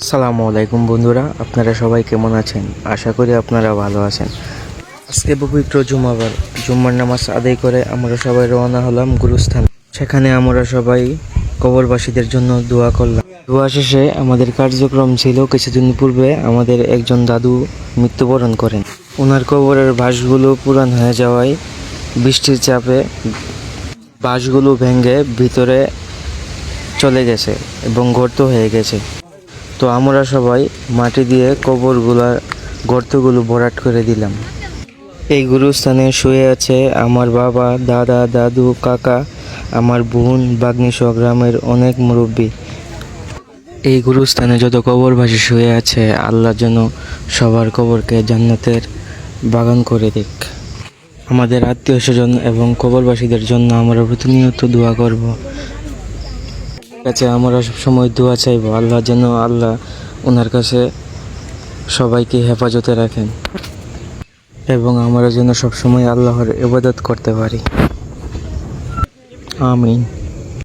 আসসালামু আলাইকুম বন্ধুরা, আপনারা সবাই কেমন আছেন? আশা করি আপনারা ভালো আছেন। আজকে পবিত্র জুম্মার নামাজ আদায় করে আমরা সবাই রওনা হলাম গুরুস্থান। সেখানে আমরা সবাই কবরবাসীদের জন্য দোয়া করলাম। দোয়া শেষে আমাদের কার্যক্রম ছিল, কিছুদিন পূর্বে আমাদের একজন দাদু মৃত্যুবরণ করেন। ওনার কবরের বাঁশগুলো পুরান হয়ে যাওয়ায় বৃষ্টির চাপে বাঁশগুলো ভেঙে ভিতরে চলে গেছে এবং গর্ত হয়ে গেছে। তো আমরা সবাই মাটি দিয়ে গর্তগুলো ভরাট করে দিলাম। এই গুরুস্থানে শুয়ে আছে আমার বাবা, দাদা, দাদু, কাকা, আমার বোন, বাগ্নি সহ গ্রামের অনেক মুরব্বী। এই গুরুস্থানে যত কবরবাসী শুয়ে আছে, আল্লাহ যেন সবার কবরকে জান্নাতের বাগান করে দিক। আমাদের আত্মীয় স্বজন এবং কবরবাসীদের জন্য আমরা প্রতিনিয়ত দোয়া করব। কাছে আমরা সবসময় দোয়া চাইব, আল্লাহ যেন ওনার কাছে সবাইকে হেফাজতে রাখেন এবং আমরা যেন সবসময় আল্লাহর ইবাদত করতে পারি। আমিন।